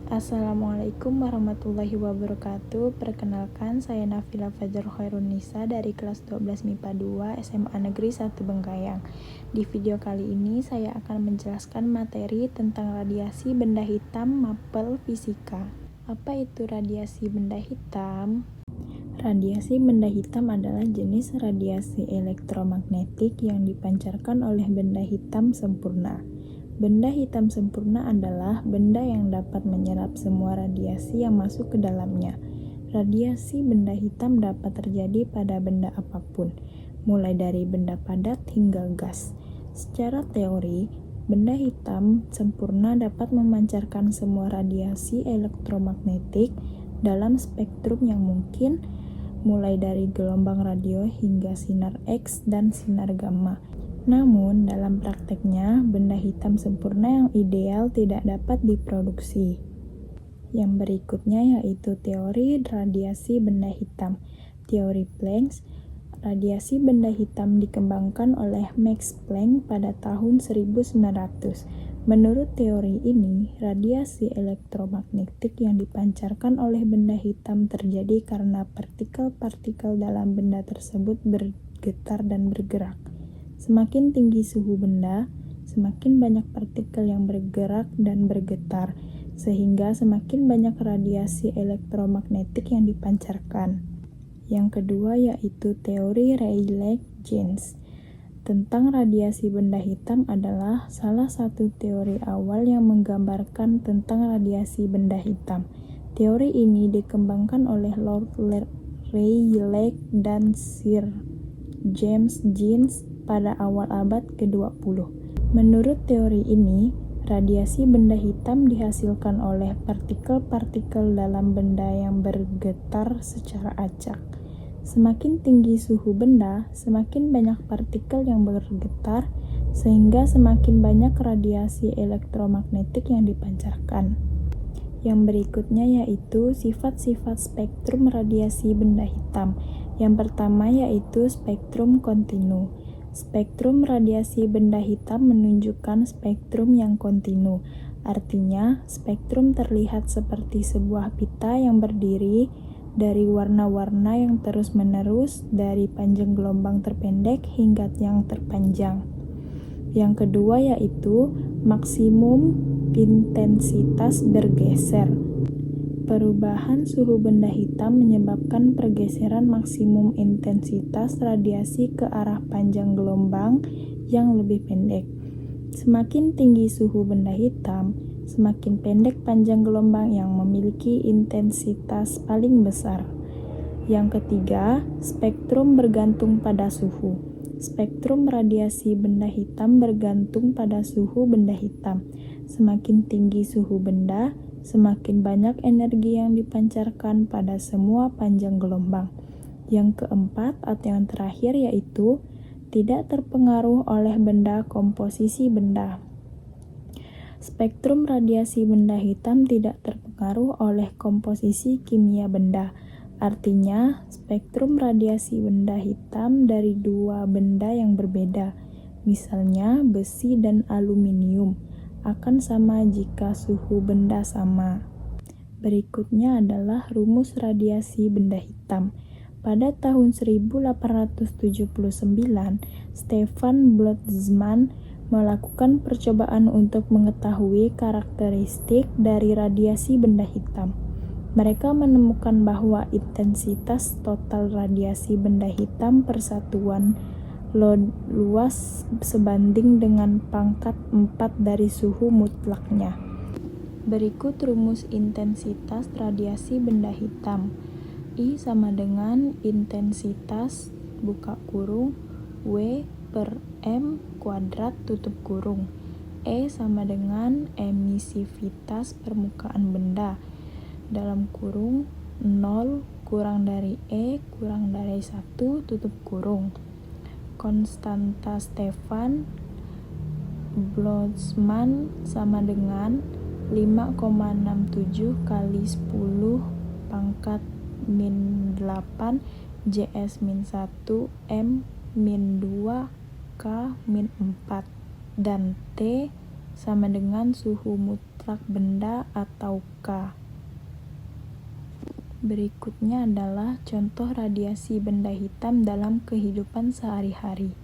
Assalamualaikum warahmatullahi wabarakatuh. Perkenalkan, saya Nafila Fajar Khairunisa dari kelas 12 MIPA 2 SMA Negeri 1 Bengkayang. Di video kali ini saya akan menjelaskan materi tentang radiasi benda hitam mapel fisika. Apa itu radiasi benda hitam? Radiasi benda hitam adalah jenis radiasi elektromagnetik yang dipancarkan oleh benda hitam sempurna. Benda hitam sempurna adalah benda yang dapat menyerap semua radiasi yang masuk ke dalamnya. Radiasi benda hitam dapat terjadi pada benda apapun, mulai dari benda padat hingga gas. Secara teori, benda hitam sempurna dapat memancarkan semua radiasi elektromagnetik dalam spektrum yang mungkin, mulai dari gelombang radio hingga sinar X dan sinar gamma. Namun, dalam prakteknya, benda hitam sempurna yang ideal tidak dapat diproduksi. Yang berikutnya yaitu teori radiasi benda hitam. Teori Planck, radiasi benda hitam dikembangkan oleh Max Planck pada tahun 1900. Menurut teori ini, radiasi elektromagnetik yang dipancarkan oleh benda hitam terjadi karena partikel-partikel dalam benda tersebut bergetar dan bergerak. Semakin tinggi suhu benda, semakin banyak partikel yang bergerak dan bergetar, sehingga semakin banyak radiasi elektromagnetik yang dipancarkan. Yang kedua yaitu teori Rayleigh-Jeans tentang radiasi benda hitam adalah salah satu teori awal yang menggambarkan tentang radiasi benda hitam. Teori ini dikembangkan oleh Lord Rayleigh dan Sir James Jeans pada awal abad ke-20. Menurut teori ini, radiasi benda hitam dihasilkan oleh partikel-partikel dalam benda yang bergetar secara acak. Semakin tinggi suhu benda, semakin banyak partikel yang bergetar, sehingga semakin banyak radiasi elektromagnetik yang dipancarkan. Yang berikutnya yaitu sifat-sifat spektrum radiasi benda hitam. Yang pertama yaitu spektrum kontinu. Spektrum radiasi benda hitam menunjukkan spektrum yang kontinu. Artinya, spektrum terlihat seperti sebuah pita yang berdiri dari warna-warna yang terus-menerus dari panjang gelombang terpendek hingga yang terpanjang. Yang kedua yaitu maksimum intensitas bergeser. Perubahan suhu benda hitam menyebabkan pergeseran maksimum intensitas radiasi ke arah panjang gelombang yang lebih pendek. Semakin tinggi suhu benda hitam, semakin pendek panjang gelombang yang memiliki intensitas paling besar. Yang ketiga, spektrum bergantung pada suhu. Spektrum radiasi benda hitam bergantung pada suhu benda hitam. Semakin tinggi suhu benda, semakin banyak energi yang dipancarkan pada semua panjang gelombang. Yang keempat atau yang terakhir yaitu tidak terpengaruh oleh benda komposisi benda. Spektrum radiasi benda hitam tidak terpengaruh oleh komposisi kimia benda. Artinya, spektrum radiasi benda hitam dari dua benda yang berbeda, misalnya besi dan aluminium, akan sama jika suhu benda sama. Berikutnya adalah rumus radiasi benda hitam. Pada tahun 1879, Stefan Boltzmann melakukan percobaan untuk mengetahui karakteristik dari radiasi benda hitam. Mereka menemukan bahwa intensitas total radiasi benda hitam per satuan luas sebanding dengan pangkat 4 dari suhu mutlaknya. Berikut rumus intensitas radiasi benda hitam. I sama dengan intensitas buka kurung W per M kuadrat tutup kurung. E sama dengan emisivitas permukaan benda dalam kurung 0 kurang dari E kurang dari 1 tutup kurung. Konstanta Stefan Boltzmann sama dengan 5,67 kali 10 pangkat min 8 JS min 1 M min 2 K min 4 dan T sama dengan suhu mutlak mutlak benda atau K. Berikutnya adalah contoh radiasi benda hitam dalam kehidupan sehari-hari.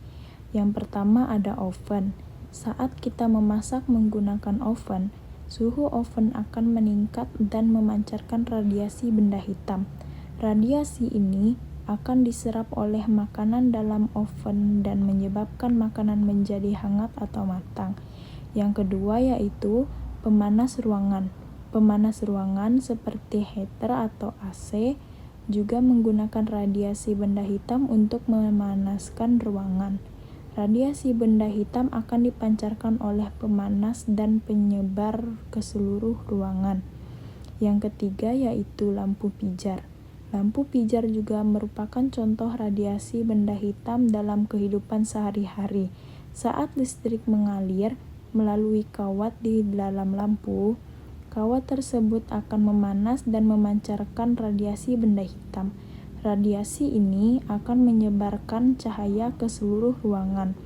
Yang pertama ada oven. Saat kita memasak menggunakan oven, suhu oven akan meningkat dan memancarkan radiasi benda hitam. Radiasi ini akan diserap oleh makanan dalam oven dan menyebabkan makanan menjadi hangat atau matang. Yang kedua yaitu pemanas ruangan. Pemanas ruangan seperti heater atau AC juga menggunakan radiasi benda hitam untuk memanaskan ruangan. Radiasi benda hitam akan dipancarkan oleh pemanas dan penyebar ke seluruh ruangan. Yang ketiga yaitu lampu pijar. Lampu pijar juga merupakan contoh radiasi benda hitam dalam kehidupan sehari-hari. Saat listrik mengalir melalui kawat di dalam lampu, kawat tersebut akan memanas dan memancarkan radiasi benda hitam. Radiasi ini akan menyebarkan cahaya ke seluruh ruangan.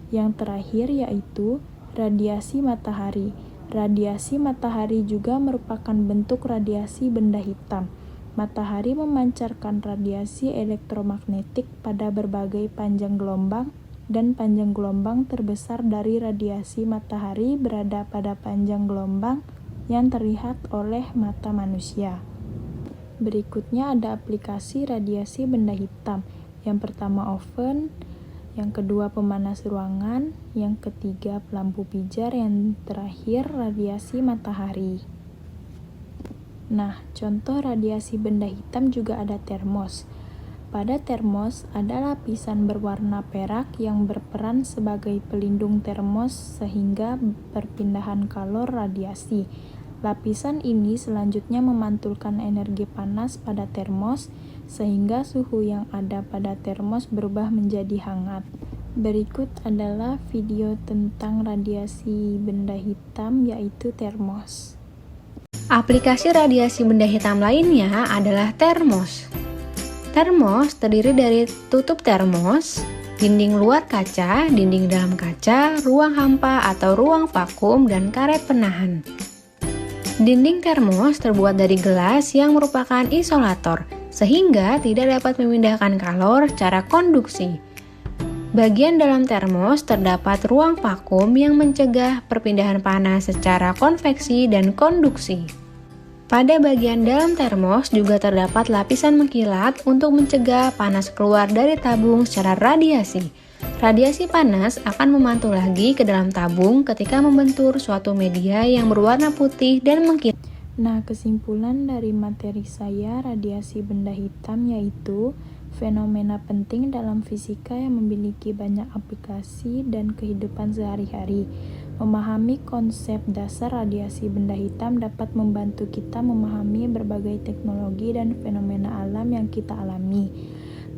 Yang terakhir yaitu radiasi matahari. Radiasi matahari juga merupakan bentuk radiasi benda hitam. Matahari memancarkan radiasi elektromagnetik pada berbagai panjang gelombang, dan panjang gelombang terbesar dari radiasi matahari berada pada panjang gelombang yang terlihat oleh mata manusia. Berikutnya ada aplikasi radiasi benda hitam. Yang pertama oven, yang kedua pemanas ruangan, yang ketiga lampu pijar, yang terakhir radiasi matahari. Nah, contoh radiasi benda hitam juga ada termos. Pada termos ada lapisan berwarna perak yang berperan sebagai pelindung termos sehingga perpindahan kalor radiasi. Lapisan ini selanjutnya memantulkan energi panas pada termos sehingga suhu yang ada pada termos berubah menjadi hangat. Berikut adalah video tentang radiasi benda hitam yaitu termos. Aplikasi radiasi benda hitam lainnya adalah termos. Termos terdiri dari tutup termos, dinding luar kaca, dinding dalam kaca, ruang hampa atau ruang vakum, dan karet penahan. Dinding termos terbuat dari gelas yang merupakan isolator, sehingga tidak dapat memindahkan kalor secara konduksi. Bagian dalam termos terdapat ruang vakum yang mencegah perpindahan panas secara konveksi dan konduksi. Pada bagian dalam termos juga terdapat lapisan mengkilat untuk mencegah panas keluar dari tabung secara radiasi. Radiasi panas akan memantul lagi ke dalam tabung ketika membentur suatu media yang berwarna putih dan mengkilat. Nah, kesimpulan dari materi saya radiasi benda hitam yaitu fenomena penting dalam fisika yang memiliki banyak aplikasi dan kehidupan sehari-hari. Memahami konsep dasar radiasi benda hitam dapat membantu kita memahami berbagai teknologi dan fenomena alam yang kita alami.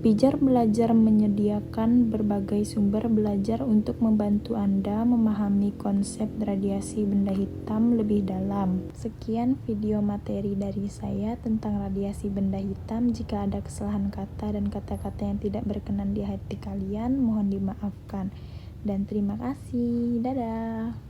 Pijar Belajar menyediakan berbagai sumber belajar untuk membantu Anda memahami konsep radiasi benda hitam lebih dalam. Sekian video materi dari saya tentang radiasi benda hitam. Jika ada kesalahan kata dan kata-kata yang tidak berkenan di hati kalian, mohon dimaafkan. Dan terima kasih. Dadah.